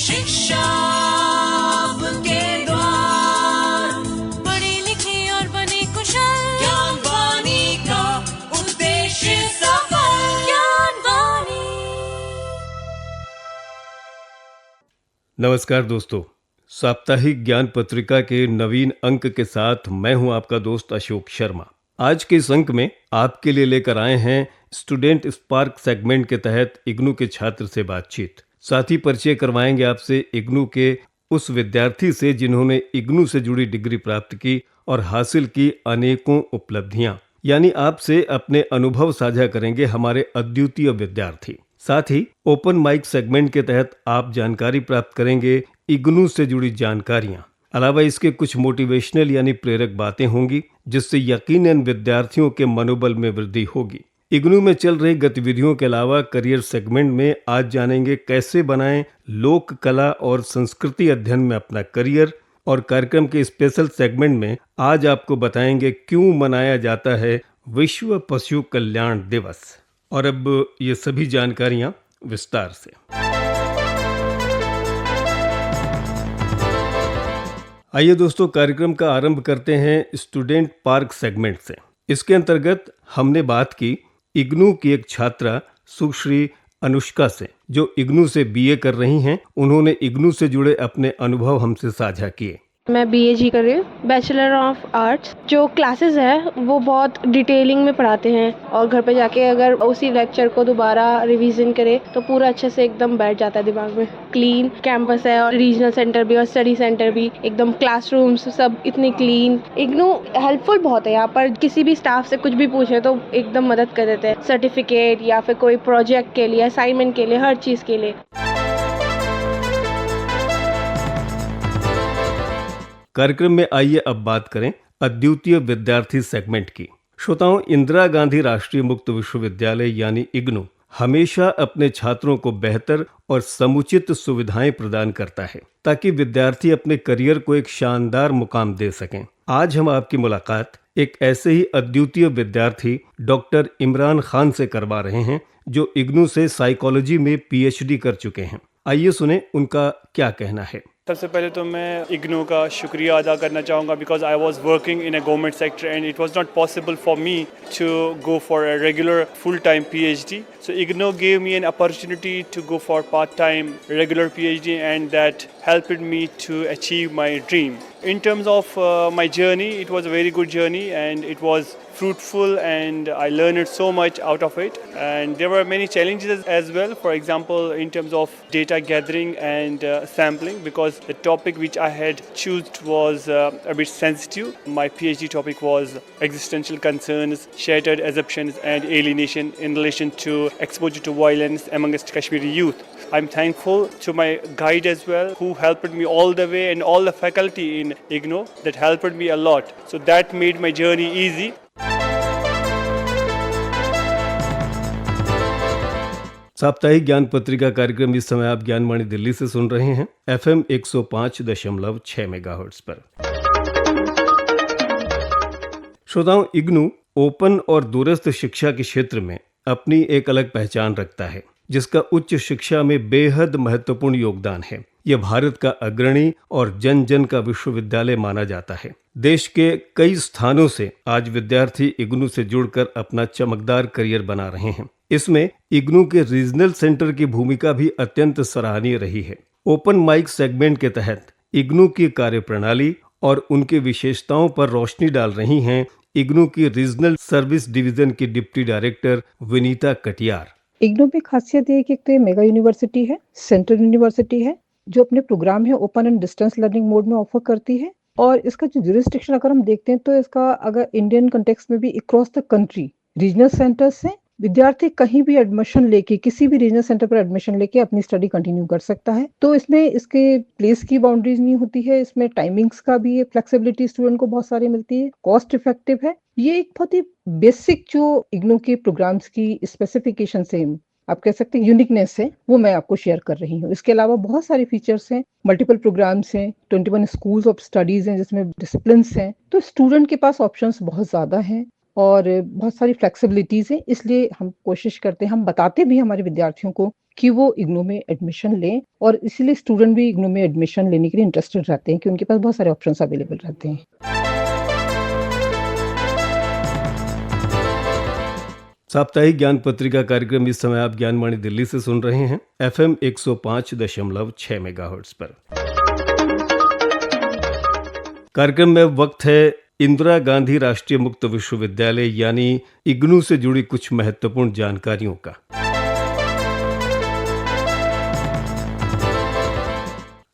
शिक्षा आपके द्वार, पढ़ी लिखी और बनी कुशल, ज्ञान वाणी का उद्देश्य सफल, ज्ञान वाणी। नमस्कार दोस्तों, साप्ताहिक ज्ञान पत्रिका के नवीन अंक के साथ मैं हूं आपका दोस्त अशोक शर्मा। आज के इस अंक में आपके लिए लेकर आए हैं स्टूडेंट स्पार्क सेगमेंट के तहत इग्नू के छात्र से बातचीत। साथ ही परिचय करवाएंगे आपसे इग्नू के उस विद्यार्थी से जिन्होंने इग्नू से जुड़ी डिग्री प्राप्त की और हासिल की अनेकों उपलब्धियां। यानी आपसे अपने अनुभव साझा करेंगे हमारे अद्वितीय विद्यार्थी। साथ ही ओपन माइक सेगमेंट के तहत आप जानकारी प्राप्त करेंगे इग्नू से जुड़ी जानकारियां। अलावा इसके कुछ मोटिवेशनल यानी प्रेरक बातें होंगी जिससे यकीनन विद्यार्थियों के मनोबल में वृद्धि होगी। इग्नू में चल रही गतिविधियों के अलावा करियर सेगमेंट में आज जानेंगे कैसे बनाएं लोक कला और संस्कृति अध्ययन में अपना करियर, और कार्यक्रम के स्पेशल सेगमेंट में आज आपको बताएंगे क्यों मनाया जाता है विश्व पशु कल्याण दिवस। और अब ये सभी जानकारियां विस्तार से। आइए दोस्तों, कार्यक्रम का आरंभ करते हैं स्टूडेंट पार्क सेगमेंट से। इसके अंतर्गत हमने बात की इग्नू की एक छात्रा सुश्री अनुष्का से, जो इग्नू से बीए कर रही हैं। उन्होंने इग्नू से जुड़े अपने अनुभव हमसे साझा किए। मैं बीएजी कर रही हूँ, बैचलर ऑफ आर्ट्स। जो क्लासेस है वो बहुत डिटेलिंग में पढ़ाते हैं और घर पे जाके अगर उसी लेक्चर को दोबारा रिवीजन करे तो पूरा अच्छे से एकदम बैठ जाता है दिमाग में। क्लीन कैंपस है और रीजनल सेंटर भी और स्टडी सेंटर भी एकदम, क्लासरूम्स सब इतने क्लीन। इग्नू हेल्पफुल बहुत है। यहाँ पर किसी भी स्टाफ से कुछ भी पूछे तो एकदम मदद कर देते हैं, सर्टिफिकेट या फिर कोई प्रोजेक्ट के लिए, असाइनमेंट के लिए, हर चीज़ के लिए। कार्यक्रम में आइए अब बात करें अद्वितीय विद्यार्थी सेगमेंट की। श्रोताओं, इंदिरा गांधी राष्ट्रीय मुक्त विश्वविद्यालय यानी इग्नू हमेशा अपने छात्रों को बेहतर और समुचित सुविधाएं प्रदान करता है ताकि विद्यार्थी अपने करियर को एक शानदार मुकाम दे सकें। आज हम आपकी मुलाकात एक ऐसे ही अद्वितीय विद्यार्थी डॉक्टर इमरान खान से करवा रहे हैं जो इग्नू से साइकोलॉजी में पीएचडी कर चुके हैं। आइए सुने उनका क्या कहना है। सबसे पहले तो मैं इग्नू का शुक्रिया अदा करना चाहूँगा because I was working in a government sector and it was not possible for me to go for a regular full time PhD. So IGNOU gave me an opportunity to go for part-time regular PhD and that helped me to achieve my dream. In terms of my journey, it was a very good journey and it was fruitful and I learned so much out of it. And there were many challenges as well, for example, in terms of data gathering and sampling, because the topic which I had chosen was a bit sensitive. My PhD topic was existential concerns, shattered assumptions and alienation in relation to exposure to violence amongst Kashmiri youth. I'm thankful to my guide as well, who helped me all the way, and all the faculty in IGNOU that helped me a lot. So that made my journey easy. साप्ताहिक ज्ञान पत्रिका कार्यक्रम इस समय आप ज्ञानवाणी दिल्ली से सुन रहे हैं FM 105.6 मेगाहर्ट्ज पर। श्रोताओं, इग्नू ओपन और दूरस्थ शिक्षा के क्षेत्र में अपनी एक अलग पहचान रखता है जिसका उच्च शिक्षा में बेहद महत्वपूर्ण योगदान है। यह भारत का अग्रणी और जन जन का विश्वविद्यालय माना जाता है। देश के कई स्थानों से आज विद्यार्थी इग्नू से जुड़कर अपना चमकदार करियर बना रहे हैं। इसमें इग्नू के रीजनल सेंटर की भूमिका भी अत्यंत सराहनीय रही है। ओपन माइक सेगमेंट के तहत इग्नू की कार्यप्रणाली और उनकी विशेषताओं पर रोशनी डाल रही हैं इग्नू की रीजनल सर्विस डिवीजन की डिप्टी डायरेक्टर विनीता कटियार। इग्नू में खासियत है कि एक तो ये मेगा यूनिवर्सिटी है, सेंट्रल यूनिवर्सिटी है, जो अपने प्रोग्राम है open and distance learning mode में ऑफर करती है। और इसका जो ज्यूरिसडिक्शन अगर हम देखते हैं तो इसका अगर इंडियन कंटेक्स्ट में भी across the country regional centres हैं। विद्यार्थी कहीं भी एडमिशन लेके, किसी भी रीजनल सेंटर पर एडमिशन लेके अपनी स्टडी कंटिन्यू कर सकता है। तो इसमें इसके प्लेस की बाउंड्रीज नहीं होती है, इसमें टाइमिंग्स का भी फ्लेक्सिबिलिटी स्टूडेंट को बहुत सारी मिलती है, कॉस्ट इफेक्टिव है। ये एक बहुत ही बेसिक जो इग्नू के प्रोग्राम्स की स्पेसिफिकेशन से आप कह सकते हैं यूनिकनेस है, वो मैं आपको शेयर कर रही हूँ। इसके अलावा बहुत सारे फीचर्स हैं, मल्टीपल प्रोग्राम्स हैं, 21 स्कूल्स ऑफ स्टडीज हैं जिसमें डिसिप्लिन्स हैं। तो स्टूडेंट के पास ऑप्शंस बहुत ज़्यादा हैं और बहुत सारी फ्लेक्सिबिलिटीज़ हैं। इसलिए हम कोशिश करते हैं, हम बताते भी हमारे विद्यार्थियों को कि वो इग्नू में एडमिशन लें, और इसीलिए स्टूडेंट भी इग्नू में एडमिशन लेने के लिए इंटरेस्टेड रहते हैं कि उनके पास बहुत सारे ऑप्शंस अवेलेबल रहते हैं। साप्ताहिक ज्ञान पत्रिका कार्यक्रम इस समय आप ज्ञानवाणी दिल्ली से सुन रहे हैं FM 105.6 मेगाहर्ट्ज पर। कार्यक्रम में वक्त है इंदिरा गांधी राष्ट्रीय मुक्त विश्वविद्यालय यानी इग्नू से जुड़ी कुछ महत्वपूर्ण जानकारियों का।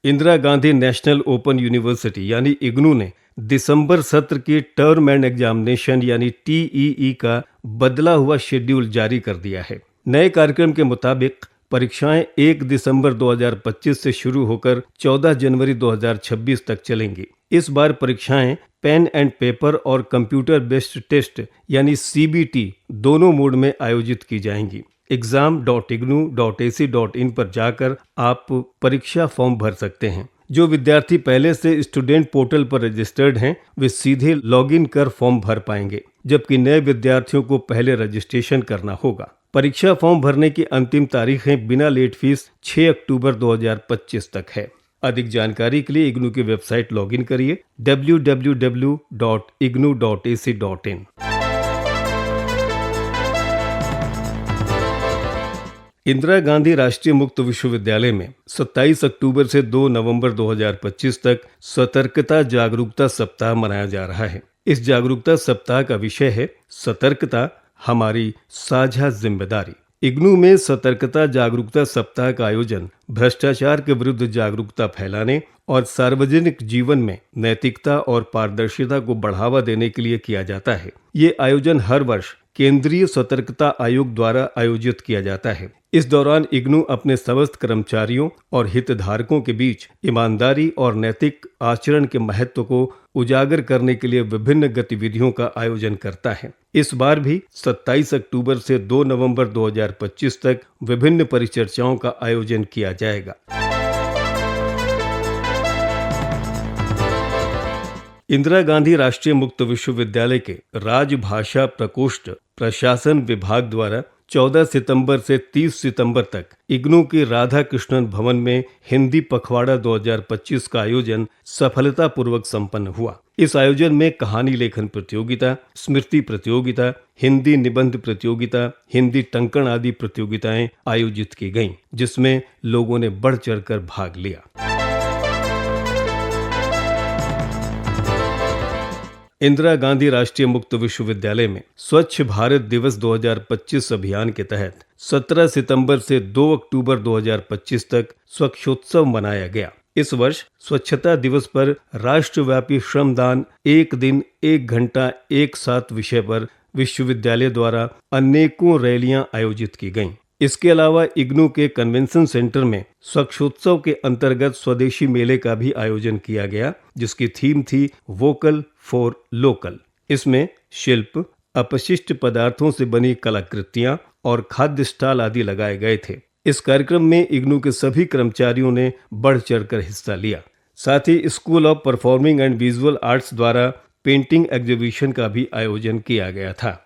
Indira Gandhi national open university यानी इग्नू ने दिसंबर सत्र की टर्म एंड एग्जामिनेशन यानी TEE का बदला हुआ शेड्यूल जारी कर दिया है। नए कार्यक्रम के मुताबिक परीक्षाएं 1 दिसंबर 2025 से शुरू होकर 14 जनवरी 2026 तक चलेंगी। इस बार परीक्षाएं पेन एंड पेपर और कंप्यूटर बेस्ड टेस्ट यानी CBT दोनों मोड में आयोजित की जाएंगी। exam.ignu.ac.in पर जाकर आप परीक्षा फॉर्म भर सकते हैं। जो विद्यार्थी पहले से स्टूडेंट पोर्टल पर रजिस्टर्ड हैं वे सीधे लॉगिन कर फॉर्म भर पाएंगे, जबकि नए विद्यार्थियों को पहले रजिस्ट्रेशन करना होगा। परीक्षा फॉर्म भरने की अंतिम तारीखें बिना लेट फीस 6 अक्टूबर 2025 तक है। अधिक जानकारी के लिए इग्नू की वेबसाइट लॉगिन करिए www.ignu.ac.in। इंदिरा गांधी राष्ट्रीय मुक्त विश्वविद्यालय में 27 अक्टूबर से 2 नवंबर 2025 तक सतर्कता जागरूकता सप्ताह मनाया जा रहा है। इस जागरूकता सप्ताह का विषय है सतर्कता हमारी साझा जिम्मेदारी। इग्नू में सतर्कता जागरूकता सप्ताह का आयोजन भ्रष्टाचार के विरुद्ध जागरूकता फैलाने और सार्वजनिक जीवन में नैतिकता और पारदर्शिता को बढ़ावा देने के लिए किया जाता है। ये आयोजन हर वर्ष केंद्रीय सतर्कता आयोग द्वारा आयोजित किया जाता है। इस दौरान इग्नू अपने समस्त कर्मचारियों और हितधारकों के बीच ईमानदारी और नैतिक आचरण के महत्व को उजागर करने के लिए विभिन्न गतिविधियों का आयोजन करता है। इस बार भी 27 अक्टूबर से 2 नवंबर 2025 तक विभिन्न परिचर्चाओं का आयोजन किया जाएगा। इंदिरा गांधी राष्ट्रीय मुक्त विश्वविद्यालय के राजभाषा प्रकोष्ठ प्रशासन विभाग द्वारा 14 सितंबर से 30 सितंबर तक इग्नू के राधा कृष्णन भवन में हिंदी पखवाड़ा 2025 का आयोजन सफलतापूर्वक संपन्न हुआ। इस आयोजन में कहानी लेखन प्रतियोगिता, स्मृति प्रतियोगिता, हिंदी निबंध प्रतियोगिता, हिंदी टंकण आदि प्रतियोगिताएं आयोजित की गईं, जिसमें लोगों ने बढ़ चढ़कर भाग लिया। इंदिरा गांधी राष्ट्रीय मुक्त विश्वविद्यालय में स्वच्छ भारत दिवस 2025 अभियान के तहत 17 सितंबर से 2 अक्टूबर 2025 तक स्वच्छोत्सव मनाया गया। इस वर्ष स्वच्छता दिवस पर राष्ट्रव्यापी श्रमदान 1 दिन 1 घंटा एक साथ विषय पर विश्वविद्यालय द्वारा अनेकों रैलियां आयोजित की गईं। इसके अलावा इग्नू के कन्वेंशन सेंटर में स्वच्छोत्सव के अंतर्गत स्वदेशी मेले का भी आयोजन किया गया, जिसकी थीम थी वोकल फॉर लोकल। इसमें शिल्प, अपशिष्ट पदार्थों से बनी कलाकृतियां और खाद्य स्टॉल आदि लगाए गए थे। इस कार्यक्रम में इग्नू के सभी कर्मचारियों ने बढ़ चढ़कर हिस्सा लिया। साथ ही school of performing and visual arts द्वारा पेंटिंग एग्जीबिशन का भी आयोजन किया गया था।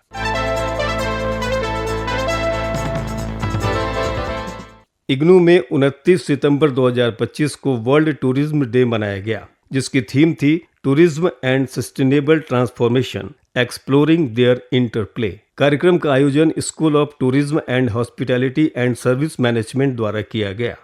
इग्नू में 29 सितंबर 2025 को वर्ल्ड टूरिज्म डे मनाया गया, जिसकी थीम थी tourism and sustainable transformation exploring their interplay. कार्यक्रम का आयोजन school of tourism and hospitality and service management द्वारा किया गया।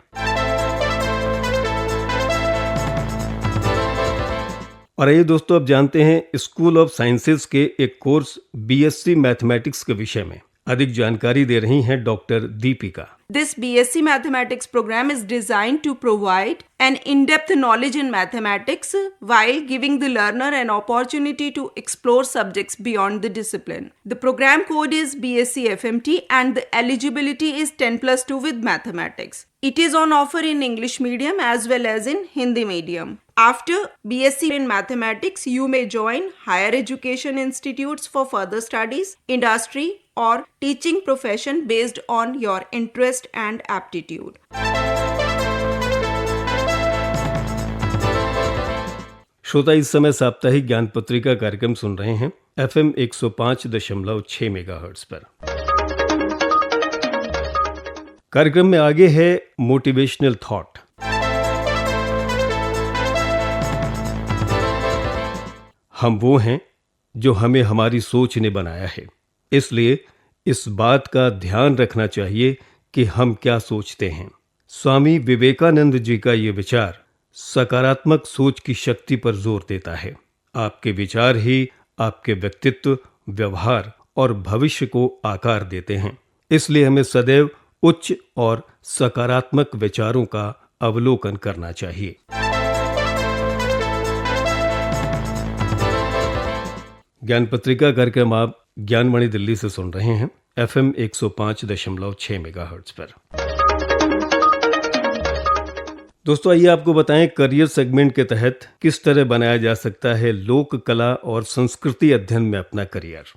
और आइए दोस्तों, अब जानते हैं स्कूल ऑफ साइंसेज के एक कोर्स BSc मैथमेटिक्स के विषय में। अधिक जानकारी दे रही हैं doctor Deepika. This BSc Mathematics program is designed to provide an in-depth knowledge in mathematics while giving the learner an opportunity to explore subjects beyond the discipline. The program code is BSc FMT and the eligibility is 10+2 with mathematics. It is on offer in English medium as well as in Hindi medium. After BSc in mathematics, you may join higher education institutes for further studies, industry, or teaching profession based on your interest and aptitude. श्रोता, इस समय साप्ताहिक ज्ञान पत्रिका कार्यक्रम सुन रहे हैं FM 105.6 megahertz पर। कार्यक्रम में आगे है मोटिवेशनल थॉट। हम वो हैं जो हमें हमारी सोच ने बनाया है, इसलिए इस बात का ध्यान रखना चाहिए कि हम क्या सोचते हैं। स्वामी विवेकानंद जी का ये विचार सकारात्मक सोच की शक्ति पर जोर देता है। आपके विचार ही आपके व्यक्तित्व, व्यवहार और भविष्य को आकार देते हैं। इसलिए हमें सदैव उच्च और सकारात्मक विचारों का अवलोकन करना चाहिए। ज्ञान पत्रिका कार्यक्रम आप ज्ञानवाणी दिल्ली से सुन रहे हैं FM 105.6 मेगाहर्ट्ज पर। दोस्तों, आइए आपको बताएं करियर सेगमेंट के तहत किस तरह बनाया जा सकता है लोक कला और संस्कृति अध्ययन में अपना करियर।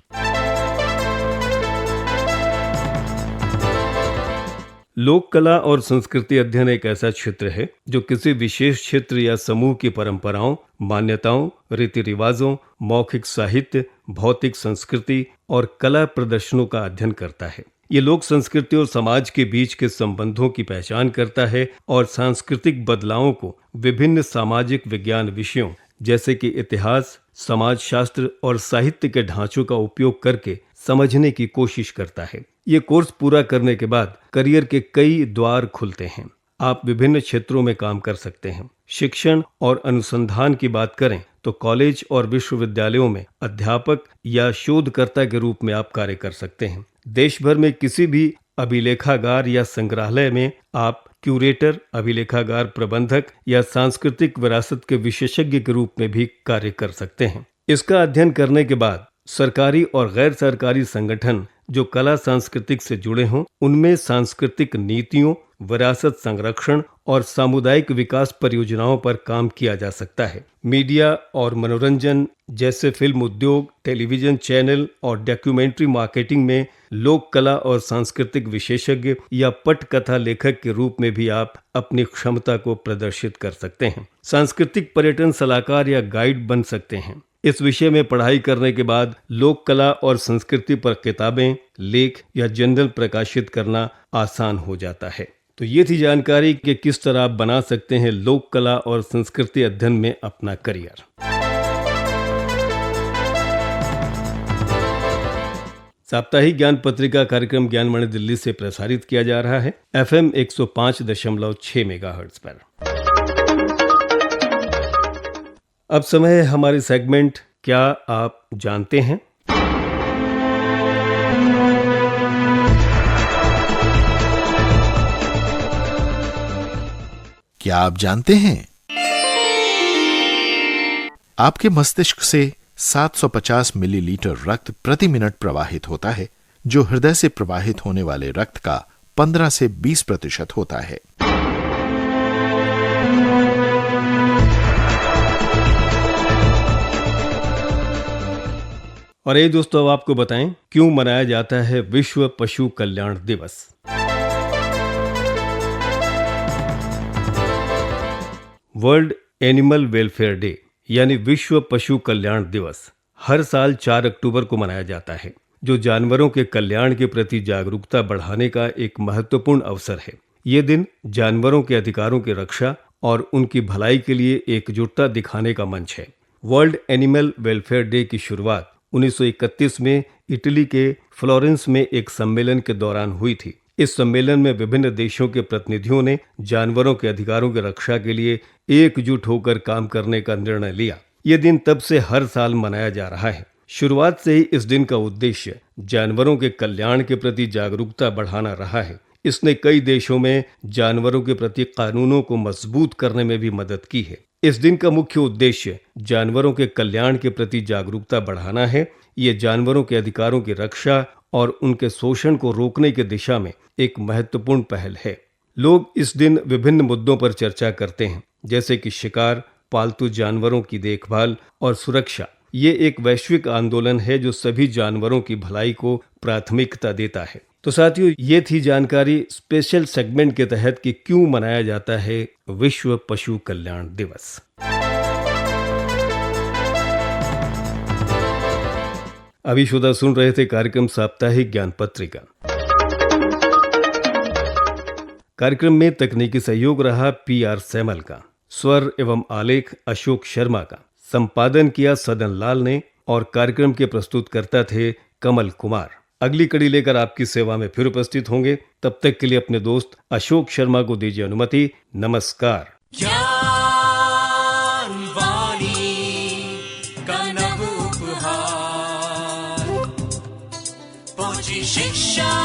लोक कला और संस्कृति अध्ययन एक ऐसा क्षेत्र है जो किसी विशेष क्षेत्र या समूह की परंपराओं, मान्यताओं, रीति रिवाजों, मौखिक साहित्य, भौतिक संस्कृति और कला प्रदर्शनों का अध्ययन करता है। ये लोक संस्कृति और समाज के बीच के संबंधों की पहचान करता है और सांस्कृतिक बदलावों को विभिन्न सामाजिक विज्ञान विषयों जैसे कि इतिहास, समाजशास्त्र और साहित्य के ढांचों का उपयोग करके समझने की कोशिश करता है। ये कोर्स पूरा करने के बाद करियर के कई द्वार खुलते हैं। आप विभिन्न क्षेत्रों में काम कर सकते हैं। शिक्षण और अनुसंधान की बात करें तो कॉलेज और विश्वविद्यालयों में अध्यापक या शोधकर्ता के रूप में आप कार्य कर सकते हैं। देश भर में किसी भी अभिलेखागार या संग्रहालय में आप क्यूरेटर, अभिलेखागार प्रबंधक या सांस्कृतिक विरासत के विशेषज्ञ के रूप में भी कार्य कर सकते हैं। इसका अध्ययन करने के बाद सरकारी और गैर सरकारी संगठन जो कला सांस्कृतिक से जुड़े हों, उनमें सांस्कृतिक नीतियों, विरासत संरक्षण और सामुदायिक विकास परियोजनाओं पर काम किया जा सकता है। मीडिया और मनोरंजन जैसे फिल्म उद्योग, टेलीविजन चैनल और डॉक्यूमेंट्री मार्केटिंग में लोक कला और सांस्कृतिक विशेषज्ञ या पटकथा लेखक के रूप में भी आप अपनी क्षमता को प्रदर्शित कर सकते हैं। सांस्कृतिक पर्यटन सलाहकार या गाइड बन सकते हैं। इस विषय में पढ़ाई करने के बाद लोक कला और संस्कृति पर किताबें, लेख या जर्नल प्रकाशित करना आसान हो जाता है। तो ये थी जानकारी कि किस तरह आप बना सकते हैं लोक कला और संस्कृति अध्ययन में अपना करियर। साप्ताहिक ज्ञान पत्रिका कार्यक्रम ज्ञानवाणी दिल्ली से प्रसारित किया जा रहा है FM 105.6 मेगाहर्ट्ज पर। अब समय है हमारे सेगमेंट क्या आप जानते हैं। क्या आप जानते हैं आपके मस्तिष्क से 750 मिलीलीटर रक्त प्रति मिनट प्रवाहित होता है, जो हृदय से प्रवाहित होने वाले रक्त का 15 से 20% होता है। और ये दोस्तों, अब आपको बताएं क्यों मनाया जाता है विश्व पशु कल्याण दिवस। वर्ल्ड एनिमल वेलफेयर डे यानी विश्व पशु कल्याण दिवस हर साल 4 अक्टूबर को मनाया जाता है, जो जानवरों के कल्याण के प्रति जागरूकता बढ़ाने का एक महत्वपूर्ण अवसर है। ये दिन जानवरों के अधिकारों की रक्षा और उनकी भलाई के लिए एकजुटता दिखाने का मंच है। वर्ल्ड एनिमल वेलफेयर डे की शुरुआत 1931 में इटली के फ्लोरेंस में एक सम्मेलन के दौरान हुई थी। इस सम्मेलन में विभिन्न देशों के प्रतिनिधियों ने जानवरों के अधिकारों की रक्षा के लिए एकजुट होकर काम करने का निर्णय लिया। ये दिन तब से हर साल मनाया जा रहा है। शुरुआत से ही इस दिन का उद्देश्य जानवरों के कल्याण के प्रति जागरूकता बढ़ाना रहा है। इसने कई देशों में जानवरों के प्रति कानूनों को मजबूत करने में भी मदद की है। इस दिन का मुख्य उद्देश्य जानवरों के कल्याण के प्रति जागरूकता बढ़ाना है। ये जानवरों के अधिकारों की रक्षा और उनके शोषण को रोकने की दिशा में एक महत्वपूर्ण पहल है। लोग इस दिन विभिन्न मुद्दों पर चर्चा करते हैं, जैसे कि शिकार, पालतू जानवरों की देखभाल और सुरक्षा। ये एक वैश्विक आंदोलन है जो सभी जानवरों की भलाई को प्राथमिकता देता है। तो साथियों, ये थी जानकारी स्पेशल सेगमेंट के तहत कि क्यों मनाया जाता है विश्व पशु कल्याण दिवस। अभी श्रोता सुन रहे थे कार्यक्रम साप्ताहिक ज्ञान पत्रिका। कार्यक्रम में तकनीकी सहयोग रहा PR सैमल का, स्वर एवं आलेख अशोक शर्मा का, संपादन किया सदन लाल ने और कार्यक्रम के प्रस्तुतकर्ता थे कमल कुमार। अगली कड़ी लेकर आपकी सेवा में फिर उपस्थित होंगे। तब तक के लिए अपने दोस्त अशोक शर्मा को दीजिए अनुमति। नमस्कार। ज्ञान वाणी का नव उपहार, पहुंची शिक्षा